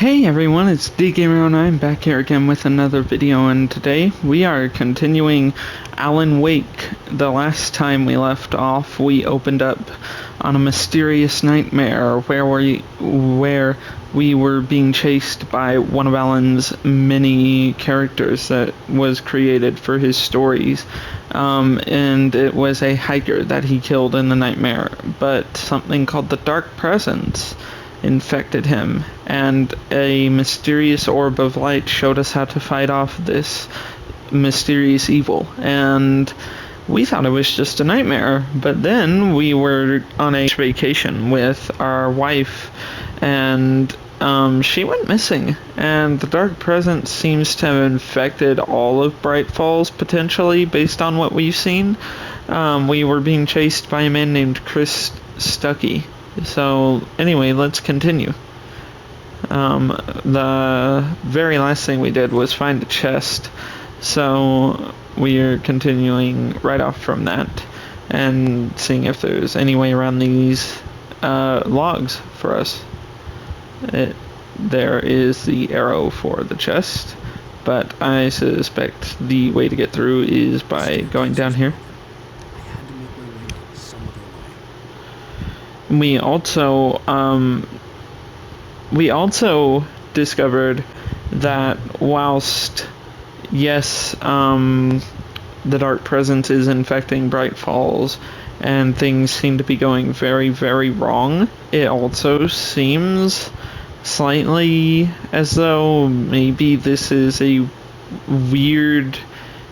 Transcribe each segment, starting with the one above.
Hey everyone, it's DGamer09. I'm back here again with another video, and today we are continuing Alan Wake. The last time we left off, we opened up on a mysterious nightmare where we were being chased by one of Alan's many characters that was created for his stories. And it was a hiker that he killed in the nightmare, but something called the Dark Presence infected him, and a mysterious orb of light showed us how to fight off this mysterious evil. And we thought it was just a nightmare, but then we were on a vacation with our wife, and she went missing, and the Dark Presence seems to have infected all of Bright Falls, potentially, based on what we've seen. We were being chased by a man named Chris Stuckey. So anyway, let's continue. The very last thing we did was find a chest, so we're continuing right off from that and seeing if there's any way around these logs for us. There is the arrow for the chest, but I suspect the way to get through is by going down here. We also discovered that whilst, yes, the Dark Presence is infecting Bright Falls and things seem to be going very, very wrong, it also seems slightly as though maybe this is a weird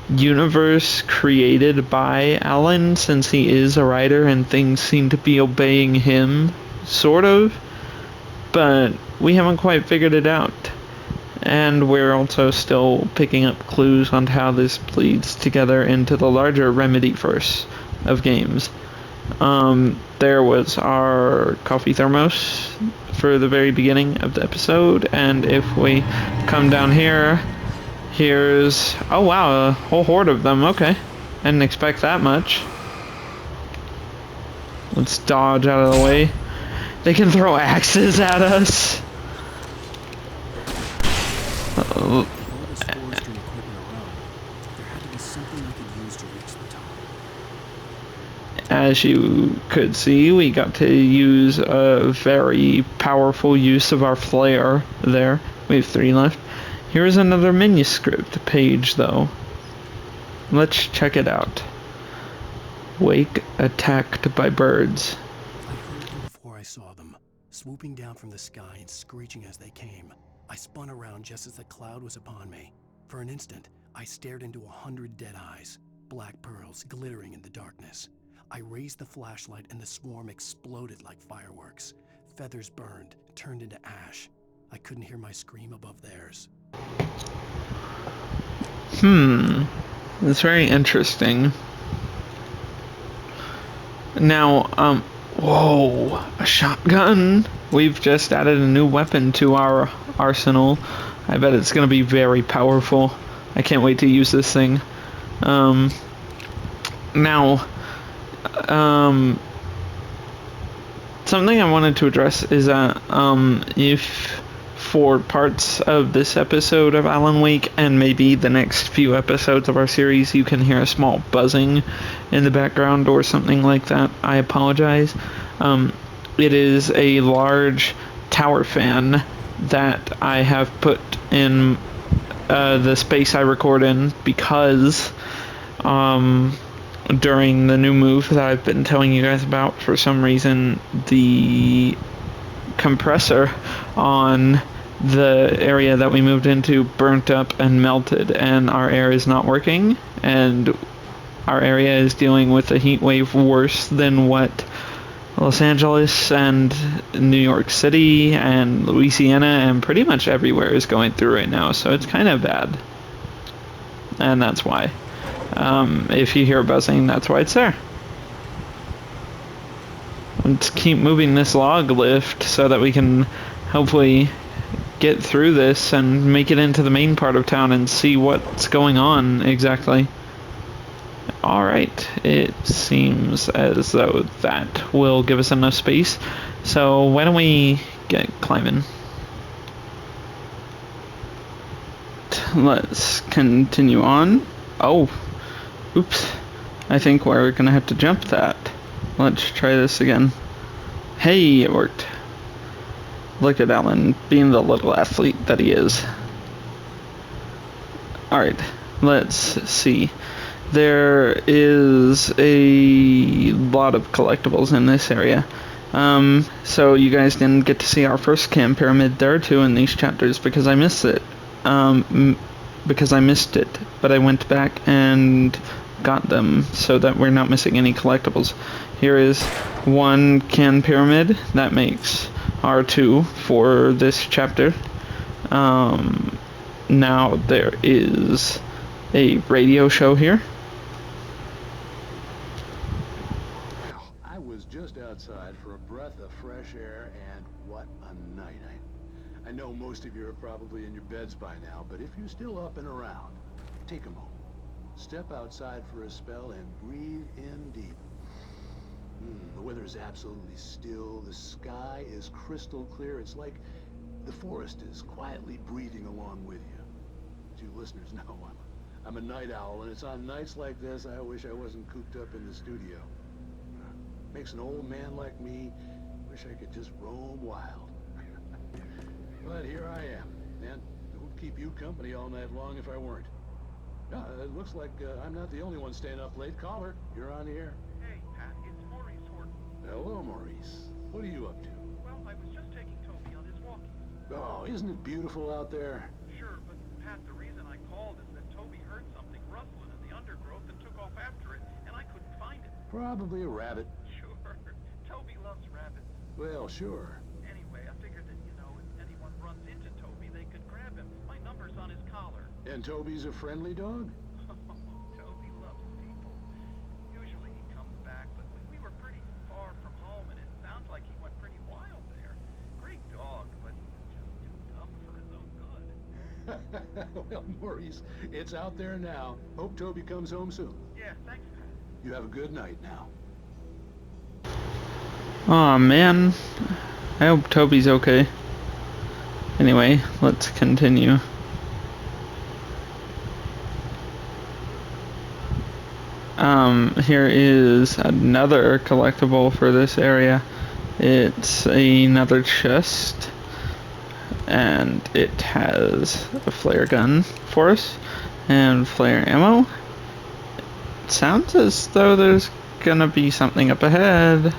universe created by Alan, since he is a writer and things seem to be obeying him, sort of, but we haven't quite figured it out. And we're also still picking up clues on how this bleeds together into the larger Remedy-verse of games. There was our coffee thermos for the very beginning of the episode, and if we come down here, here's, oh wow, a whole horde of them. Okay, I didn't expect that much. Let's dodge out of the way. They can throw axes at us. As you could see, we got to use a very powerful use of our flare there. We have 3 left. Here's another manuscript page, though. Let's check it out. Wake attacked by birds. I heard them before I saw them, swooping down from the sky and screeching as they came. I spun around just as the cloud was upon me. For an instant, I stared into 100 dead eyes, black pearls glittering in the darkness. I raised the flashlight and the swarm exploded like fireworks. Feathers burned, turned into ash. I couldn't hear my scream above theirs. That's very interesting. Now, whoa, a shotgun. We've just added a new weapon to our arsenal. I bet it's gonna be very powerful. I can't wait to use this thing. Now, something I wanted to address is that, if for parts of this episode of Alan Wake and maybe the next few episodes of our series you can hear a small buzzing in the background or something like that, I apologize. It is a large tower fan that I have put in the space I record in because during the new move that I've been telling you guys about, for some reason the compressor on the area that we moved into burnt up and melted, and our air is not working, and our area is dealing with a heat wave worse than what Los Angeles and New York City and Louisiana and pretty much everywhere is going through right now, so it's kind of bad. And that's why. If you hear buzzing, that's why it's there. Let's keep moving this log lift so that we can hopefully get through this and make it into the main part of town and see what's going on exactly. Alright, it seems as though that will give us enough space, so why don't we get climbing. let's continue on. Oh, oops. I think we're gonna have to jump that. Let's try this again. Hey, it worked. Look at Alan, being the little athlete that he is. Alright, let's see. There is a lot of collectibles in this area. So you guys didn't get to see our first camp pyramid. There are two in these chapters because I missed it. But I went back and got them so that we're not missing any collectibles. Here is one can pyramid that makes R2 for this chapter. Now there is a radio show here. Well, I was just outside for a breath of fresh air, and what a night. I know most of you are probably in your beds by now, but if you're still up and around, take a moment. Step outside for a spell and breathe in deep. The weather is absolutely still. The sky is crystal clear. It's like the forest is quietly breathing along with you. As you listeners know, I'm a night owl, and it's on nights like this I wish I wasn't cooped up in the studio. Makes an old man like me wish I could just roam wild. But here I am, and it would keep you company all night long if I weren't. It looks like I'm not the only one staying up late. Caller, you're on the air. Hey, Pat, it's Maurice Horton. Hello, Maurice. What are you up to? Well, I was just taking Toby on his walkies. Oh, isn't it beautiful out there? Sure, but Pat, the reason I called is that Toby heard something rustling in the undergrowth and took off after it, and I couldn't find it. Probably a rabbit. Sure. Toby loves rabbits. Well, sure. Anyway, I figured that, if anyone runs into Toby, they could grab him. My number's on his collar. And Toby's a friendly dog? Toby loves people. Usually he comes back, but we were pretty far from home, and it sounds like he went pretty wild there. Great dog, but just too dumb for his own good. Well, Maurice, it's out there now. Hope Toby comes home soon. Yeah, thanks, Pat. You have a good night now. Aw, man. I hope Toby's okay. Anyway, let's continue. Here is another collectible for this area. It's another chest, and it has a flare gun for us, and flare ammo. It sounds as though there's gonna be something up ahead.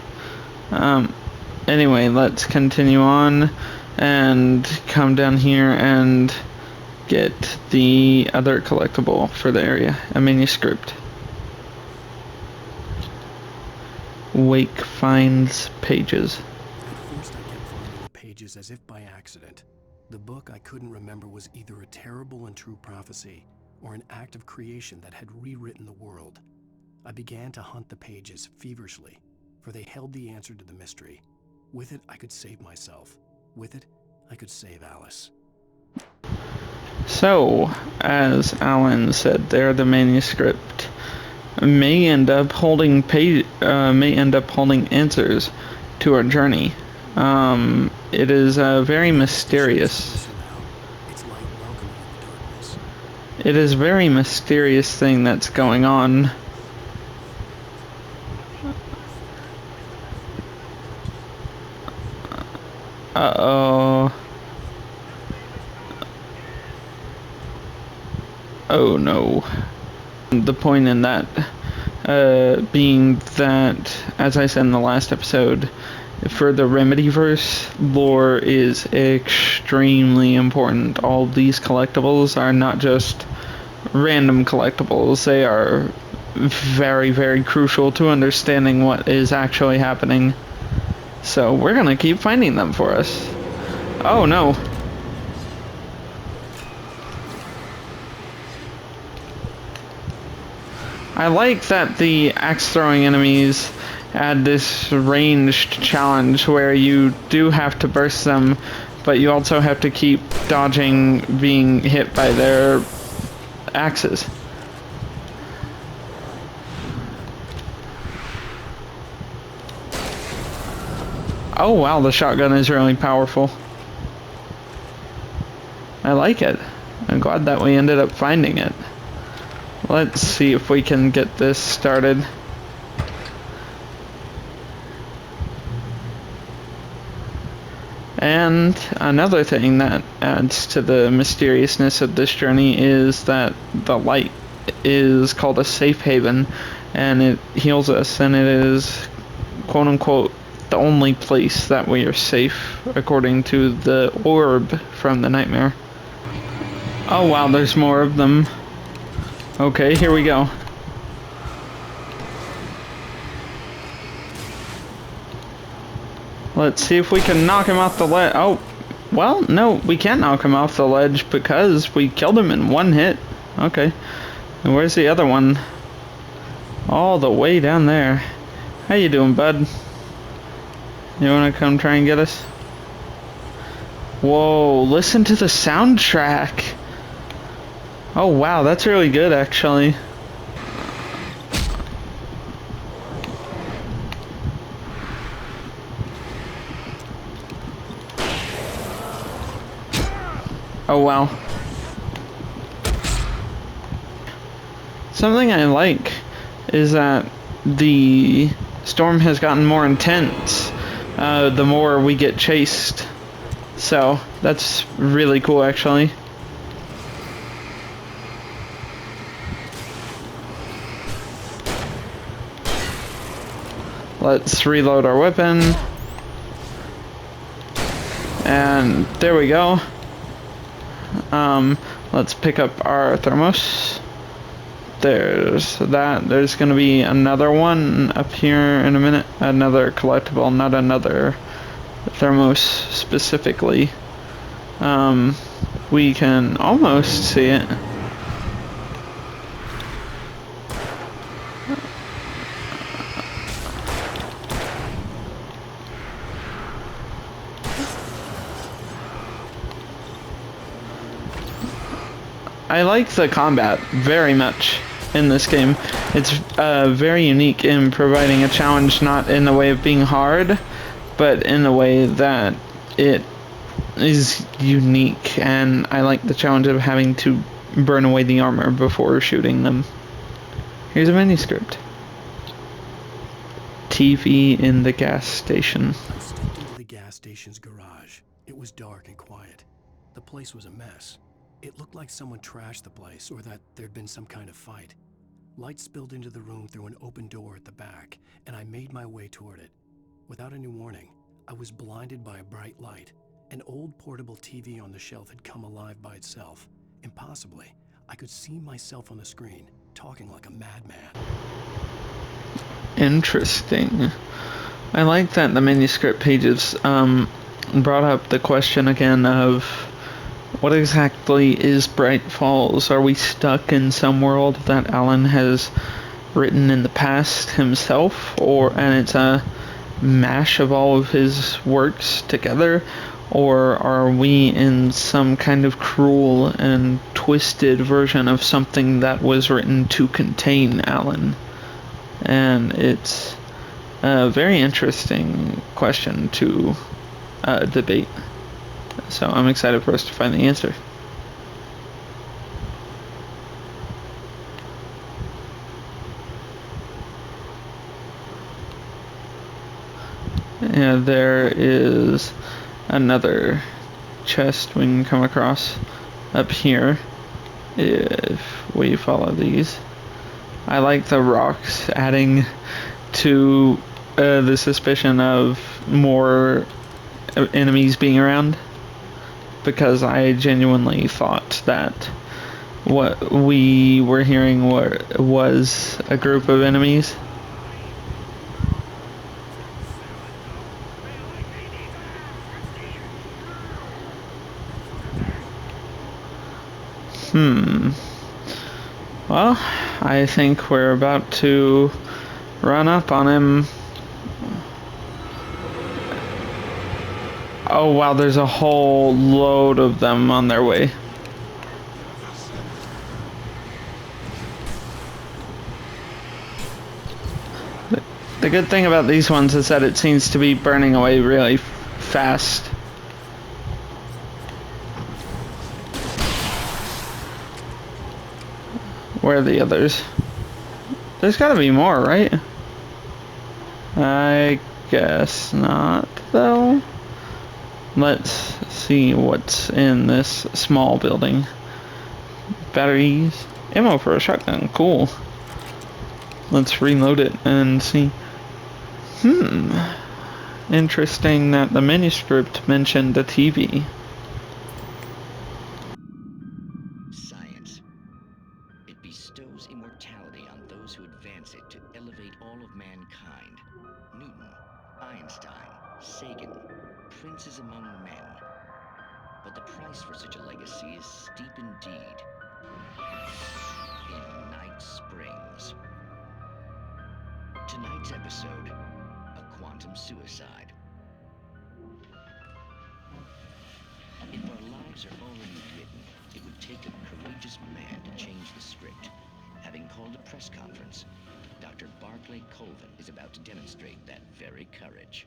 Anyway, let's continue on and come down here and get the other collectible for the area, a manuscript. Wake finds pages. At first I kept finding the pages as if by accident. The book I couldn't remember was either a terrible and true prophecy or an act of creation that had rewritten the world. I began to hunt the pages feverishly, for they held the answer to the mystery. With it, I could save myself. With it, I could save Alice. So, as Alan said there, the manuscript may end up holding answers to our journey. It is a very mysterious. It's light welcoming the darkness. It is a very mysterious thing that's going on. Uh-oh. Oh no. The point in that being that, as I said in the last episode, for the Remedyverse, lore is extremely important. All of these collectibles are not just random collectibles. They are very, very crucial to understanding what is actually happening. So we're gonna keep finding them for us. Oh no. I like that the axe-throwing enemies add this ranged challenge where you do have to burst them, but you also have to keep dodging being hit by their axes. Oh wow, the shotgun is really powerful. I like it. I'm glad that we ended up finding it. Let's see if we can get this started. And another thing that adds to the mysteriousness of this journey is that the light is called a safe haven, and it heals us, and it is quote unquote the only place that we are safe according to the orb from the nightmare. Oh wow, there's more of them. Okay, here we go. Let's see if we can knock him off the ledge. Oh, well, no, we can't knock him off the ledge because we killed him in one hit. Okay. And where's the other one? All the way down there. How you doing, bud? You wanna come try and get us? Whoa, listen to the soundtrack. Oh wow, that's really good actually. Oh wow. Something I like is that the storm has gotten more intense the more we get chased. So that's really cool actually. Let's reload our weapon. And there we go. Let's pick up our thermos. There's that. There's gonna be another one up here in a minute. Another collectible, not another thermos specifically. We can almost see it. I like the combat very much in this game. It's very unique in providing a challenge, not in the way of being hard, but in the way that it is unique, and I like the challenge of having to burn away the armor before shooting them. Here's a manuscript. TV in the gas station. I stepped into the gas station's garage. It was dark and quiet. The place was a mess. It looked like someone trashed the place, or that there'd been some kind of fight. Light spilled into the room through an open door at the back, and I made my way toward it. Without any warning, I was blinded by a bright light. An old portable TV on the shelf had come alive by itself. Impossibly, I could see myself on the screen, talking like a madman. Interesting. I like that the manuscript pages brought up the question again of what exactly is Bright Falls? Are we stuck in some world that Alan has written in the past himself, and it's a mash of all of his works together? Or are we in some kind of cruel and twisted version of something that was written to contain Alan? And it's a very interesting question to debate. So I'm excited for us to find the answer. Yeah, there is another chest we can come across up here if we follow these. I like the rocks adding to the suspicion of more enemies being around, because I genuinely thought that what we were hearing was a group of enemies. Well, I think we're about to run up on him. Oh wow, there's a whole load of them on their way. The good thing about these ones is that it seems to be burning away really fast. Where are the others? There's gotta be more, right? I guess not, though. Let's see what's in this small building. Batteries. Ammo for a shotgun. Cool. Let's reload it and see. Interesting that the manuscript mentioned a TV. Science. It bestows immortality on those who advance it to elevate all of mankind. Newton, Einstein, Sagan, princes among men. But the price for such a legacy is steep indeed. In Night Springs. Tonight's episode, a quantum suicide. If our lives are already written, it would take a courageous man to change the script. Having called a press conference, Dr. Barclay Colvin is about to demonstrate that very courage.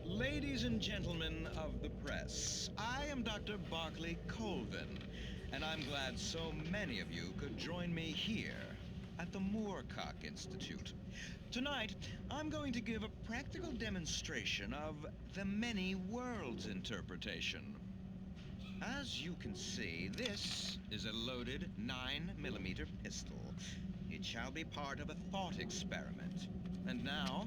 Ladies and gentlemen of the press, I am Dr. Barclay Colvin, and I'm glad so many of you could join me here at the Moorcock Institute. Tonight, I'm going to give a practical demonstration of the many worlds interpretation. As you can see, this is a loaded 9mm pistol. It shall be part of a thought experiment. And now,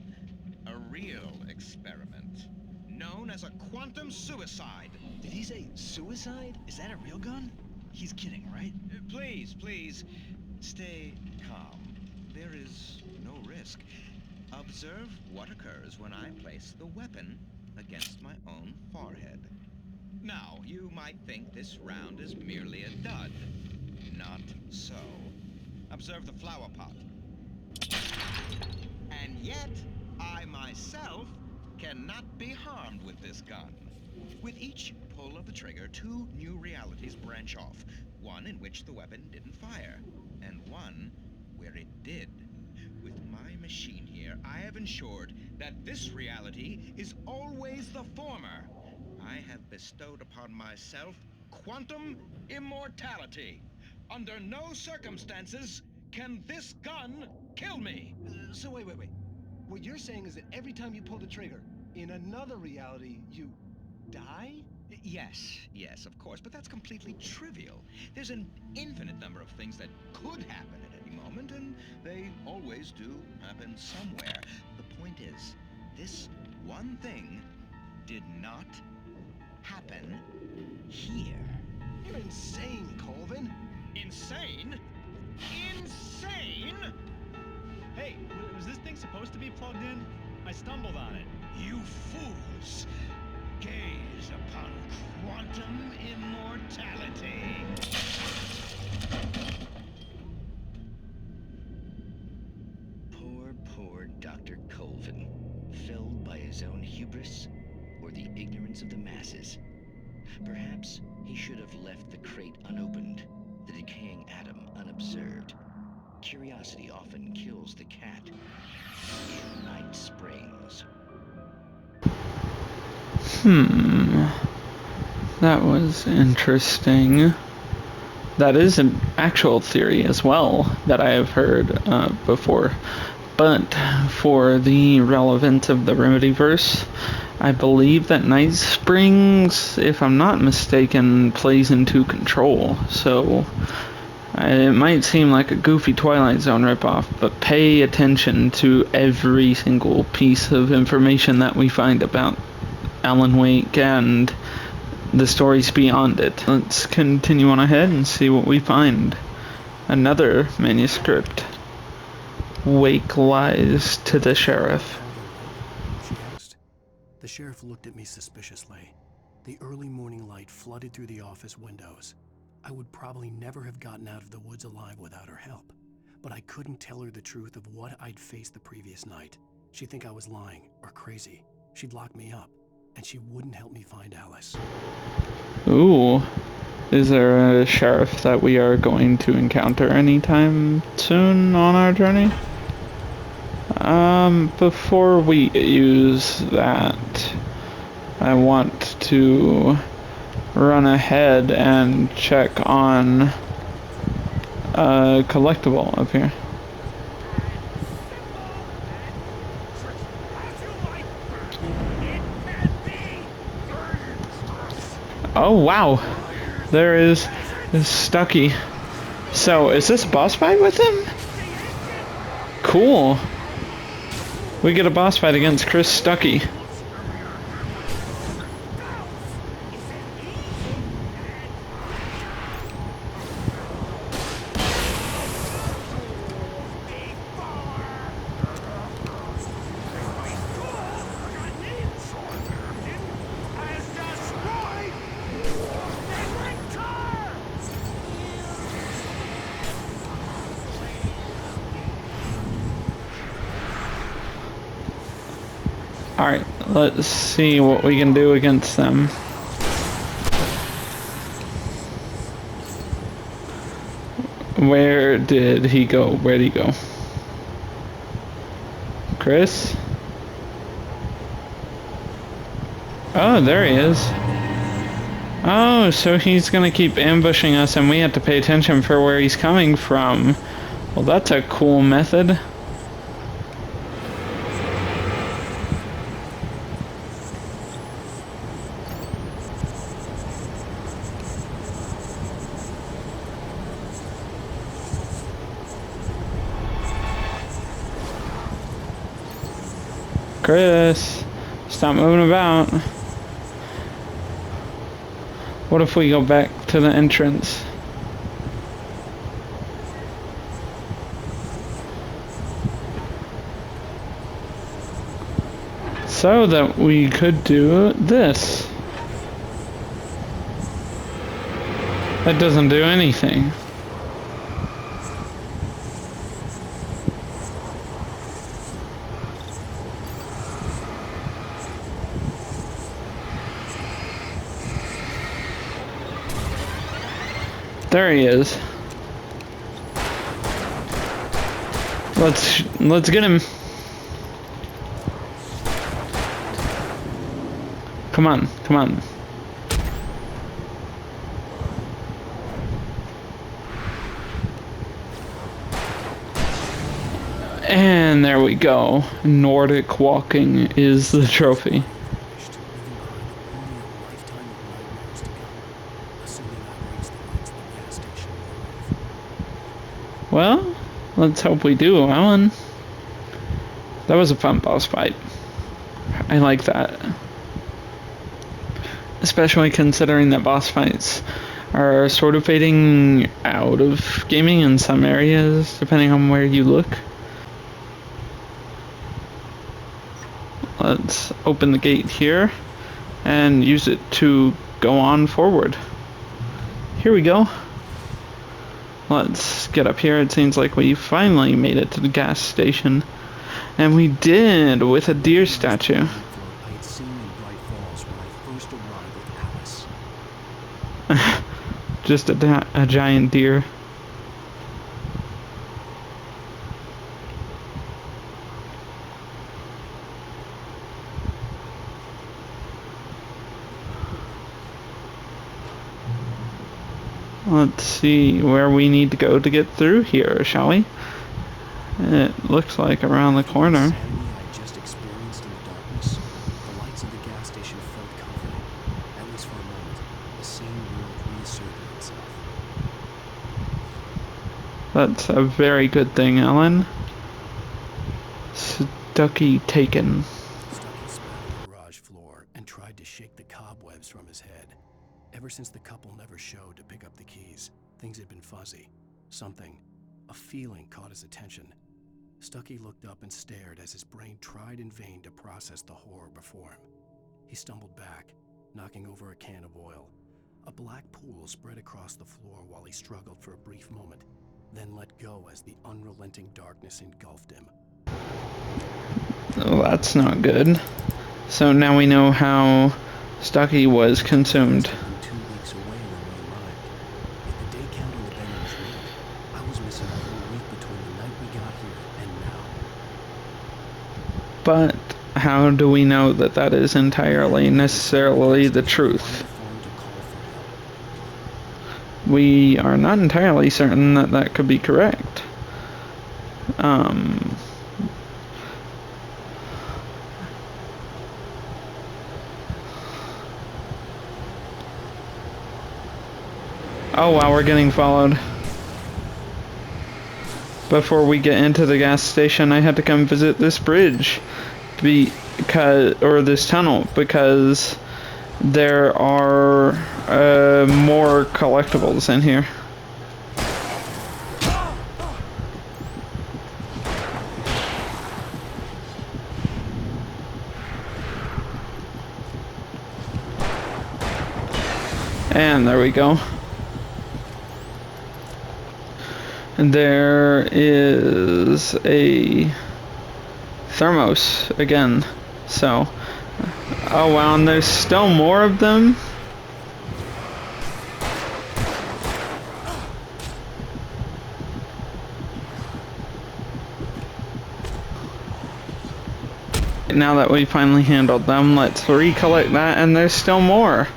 a real experiment, known as a quantum suicide. Did he say suicide? Is that a real gun? He's kidding, right? Please, stay calm. There is no risk. Observe what occurs when I place the weapon against my own forehead. Now, you might think this round is merely a dud. Not so. Observe the flower pot. And yet, I myself cannot be harmed with this gun. With each pull of the trigger, two new realities branch off. One in which the weapon didn't fire, and one where it did. With my machine here, I have ensured that this reality is always the former. I have bestowed upon myself quantum immortality. Under no circumstances can this gun kill me. So wait. What you're saying is that every time you pull the trigger, in another reality, you die? Yes, of course, but that's completely trivial. There's an infinite number of things that could happen at any moment, and they always do happen somewhere. The point is, this one thing did not happen here. You're insane, Colvin. Insane? Insane? Hey, was this thing supposed to be plugged in? I stumbled on it. You fools! Gaze upon quantum immortality. Poor Dr. Colvin, felled by his own hubris or the ignorance of the masses. Perhaps he should have left the crate unopened, the decaying atom unobserved. Curiosity often kills the cat. In Night Springs. That was interesting. That is an actual theory as well that I have heard before. But for the relevance of the Remedyverse, I believe that Night Springs, if I'm not mistaken, plays into Control. So it might seem like a goofy Twilight Zone ripoff, but pay attention to every single piece of information that we find about Alan Wake and the stories beyond it. Let's continue on ahead and see what we find. Another manuscript. Wake lies to the sheriff. She asked. The sheriff looked at me suspiciously. The early morning light flooded through the office windows. I would probably never have gotten out of the woods alive without her help, but I couldn't tell her the truth of what I'd faced the previous night. She'd think I was lying or crazy. She'd lock me up, and she wouldn't help me find Alice. Ooh. Is there a sheriff that we are going to encounter anytime soon on our journey? Before we use that, I want to run ahead and check on collectible up here. Oh wow, there is Stucky. So is this a boss fight with him? Cool. We get a boss fight against Chris Stucky. Alright, let's see what we can do against them. Where did he go? Where'd he go? Chris? Oh, there he is. Oh, so he's gonna keep ambushing us and we have to pay attention for where he's coming from. Well, that's a cool method. Chris, stop moving about. What if we go back to the entrance? So that we could do this. That doesn't do anything. There he is. Let's get him. Come on, come on. And there we go. Nordic walking is the trophy. Well, let's hope we do, Alan. That was a fun boss fight. I like that. Especially considering that boss fights are sort of fading out of gaming in some areas, depending on where you look. Let's open the gate here and use it to go on forward. Here we go. Let's get up here. It seems like we finally made it to the gas station. And we did, with a deer statue. I had seen in Bright Falls when I first arrived with Alice. Just a giant deer. Let's see where we need to go to get through here, shall we? It looks like around the corner. The insanity I just experienced in the darkness, the lights of the gas station felt comforting. At least for a moment, the same world reasserted itself. That's a very good thing, Ellen. Stucky taken. Stucky spat on the garage floor and tried to shake the cobwebs from his head. Ever since the couple never showed to pick up the keys, things had been fuzzy. Something, a feeling caught his attention. Stucky looked up and stared as his brain tried in vain to process the horror before him. He stumbled back, knocking over a can of oil. A black pool spread across the floor while he struggled for a brief moment, then let go as the unrelenting darkness engulfed him. Oh, that's not good. So now we know how Stucky was consumed. 2 weeks away when we arrived. If the day count on the bend was right, I was missing a whole week between the night we got here and now. But how do we know that that is entirely necessarily the truth? we are not entirely certain that that could be correct. Oh wow, we're getting followed. Before we get into the gas station, I had to come visit this bridge or this tunnel, because there are more collectibles in here. And there we go. There is a thermos again. So, oh wow, and there's still more of them. Now that we finally handled them, let's recollect that, and there's still more.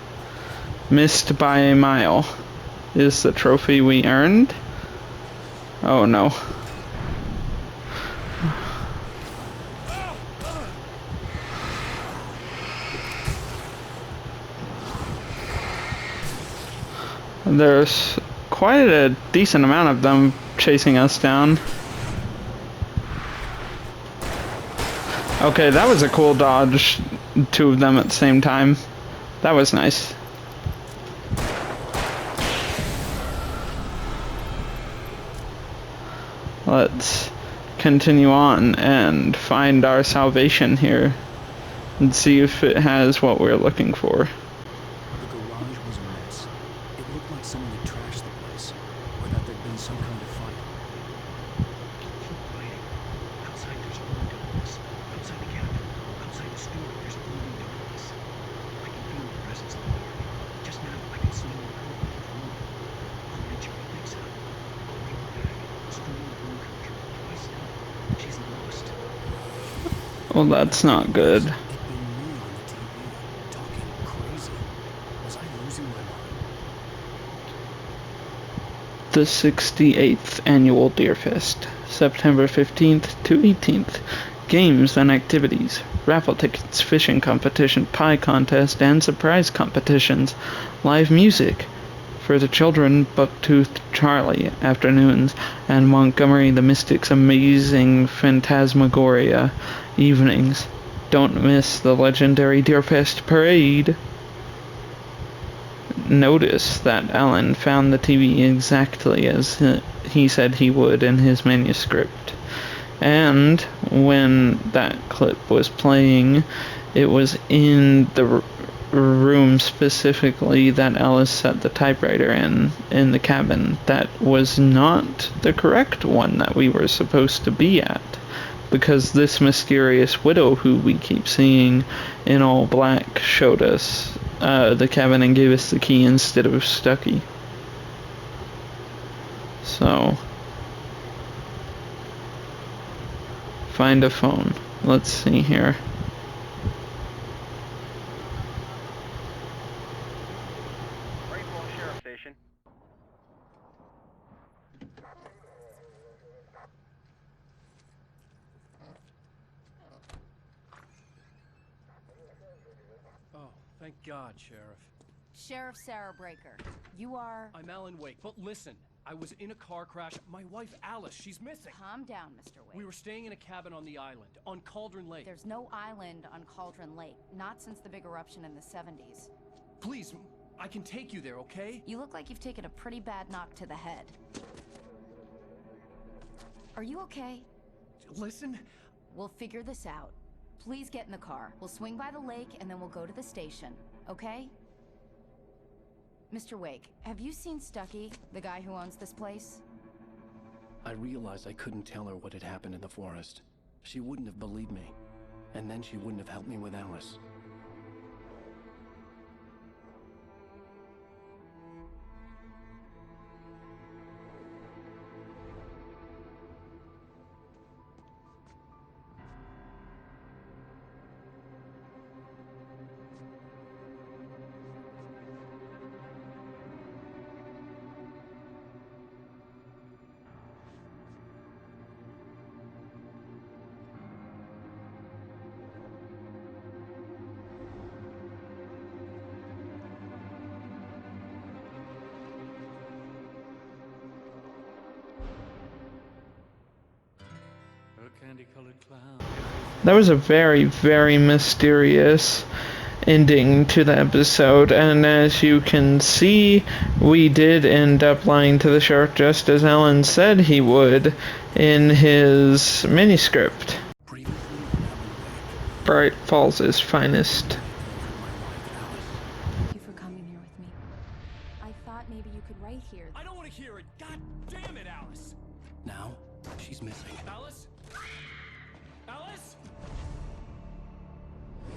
Missed by a mile is the trophy we earned. Oh no. There's quite a decent amount of them chasing us down. Okay, that was a cool dodge. Two of them at the same time. That was nice. Let's continue on and find our salvation here and see if it has what we're looking for. The garage was a mess. It looked like someone had trashed the place, or that there'd been some kind of fight. Outside there's glowing darkness. Outside the cabin. Outside the store there's glowing darkness. I can feel the presence of the Lord. Just now I can see more movement in the room. I'll reach her legs out. I'll bring her back. Store room country. Twice now. She's lost. Well, that's not good. It'd been me on the TV, talking crazy. Was I losing my mind? The 68th Annual Deerfest, September 15th to 18th. Games and activities, raffle tickets, fishing competition, pie contest, and surprise competitions. Live music for the children, Bucktooth Charlie afternoons, and Montgomery the Mystic's amazing Phantasmagoria evenings. Don't miss the legendary Deerfest parade. Notice that Alan found the TV exactly as he said he would in his manuscript. And when that clip was playing, it was in the room specifically that Alice set the typewriter in the cabin. That was not the correct one that we were supposed to be at, because this mysterious widow who we keep seeing in all black showed us the cabin and gave us the key instead of Stucky. So, find a phone. Let's see here. Rainbow Sheriff Station. Oh, thank God, Sheriff. Sheriff Sarah Breaker, you are... I'm Alan Wake, but listen. I was in a car crash. My wife, Alice, she's missing. Calm down, Mr. Wake. We were staying in a cabin on the island, on Cauldron Lake. There's no island on Cauldron Lake, not since the big eruption in the 70s. Please, I can take you there, okay? You look like you've taken a pretty bad knock to the head. Are you okay? Listen. We'll figure this out. Please get in the car. We'll swing by the lake and then we'll go to the station, okay? Mr. Wake, have you seen Stucky, the guy who owns this place? I realized I couldn't tell her what had happened in the forest. She wouldn't have believed me. And then she wouldn't have helped me with Alice. That was a very, very mysterious ending to the episode, and as you can see, we did end up lying to the sheriff just as Alan said he would in his manuscript. Bright Falls' finest. Thank you for coming here with me. I thought maybe you could write here. I don't want to hear it. God damn it, Alice. Now, she's missing. Alice? Alice?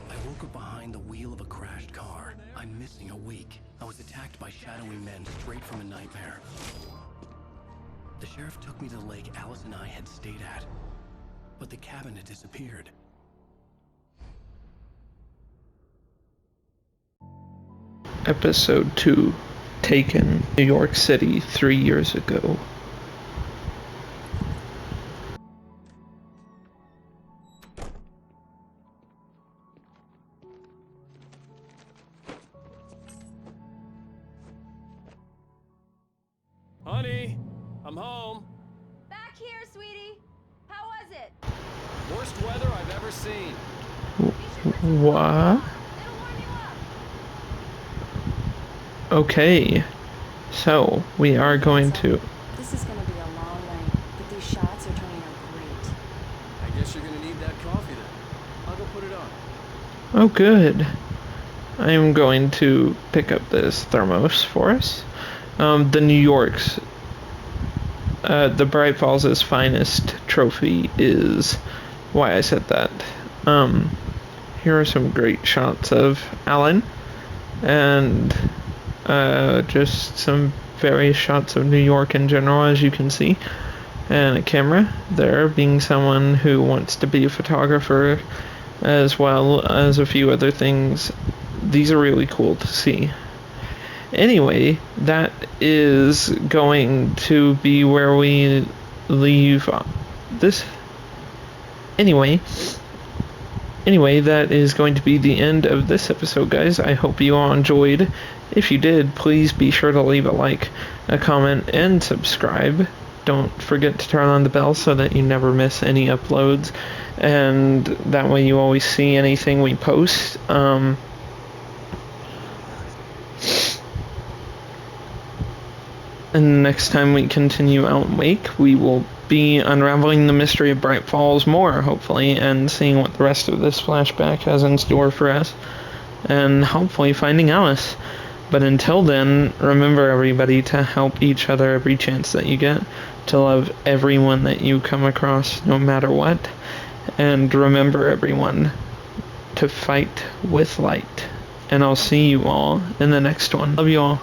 I woke up behind the wheel of a crashed car. I'm missing a week. I was attacked by shadowy men straight from a nightmare. The sheriff took me to the lake Alice and I had stayed at, but the cabin had disappeared. Episode 2, Taken, New York City, 3 years ago. Honey, I'm home. Back here, sweetie. How was it? Worst weather I've ever seen. What? It'll warm you up. Okay, so we are going to... This is gonna be a long night, but these shots are turning out great. I guess you're gonna need that coffee then. I'll go put it on. Oh, good. I'm going to pick up this thermos for us. The New York's, the Bright Falls' finest trophy is why I said that. Here are some great shots of Alan, and just some various shots of New York in general, as you can see, and a camera there, being someone who wants to be a photographer, as well as a few other things. These are really cool to see. Anyway, that is going to be where we leave this. Anyway, that is going to be the end of this episode, guys. I hope you all enjoyed. If you did, please be sure to leave a like, a comment, and subscribe. Don't forget to turn on the bell so that you never miss any uploads, and that way you always see anything we post. And next time we continue Alan Wake, we will be unraveling the mystery of Bright Falls more, hopefully, and seeing what the rest of this flashback has in store for us, and hopefully finding Alice. But until then, remember, everybody, to help each other every chance that you get, to love everyone that you come across, no matter what, and remember, everyone, to fight with light. And I'll see you all in the next one. Love you all.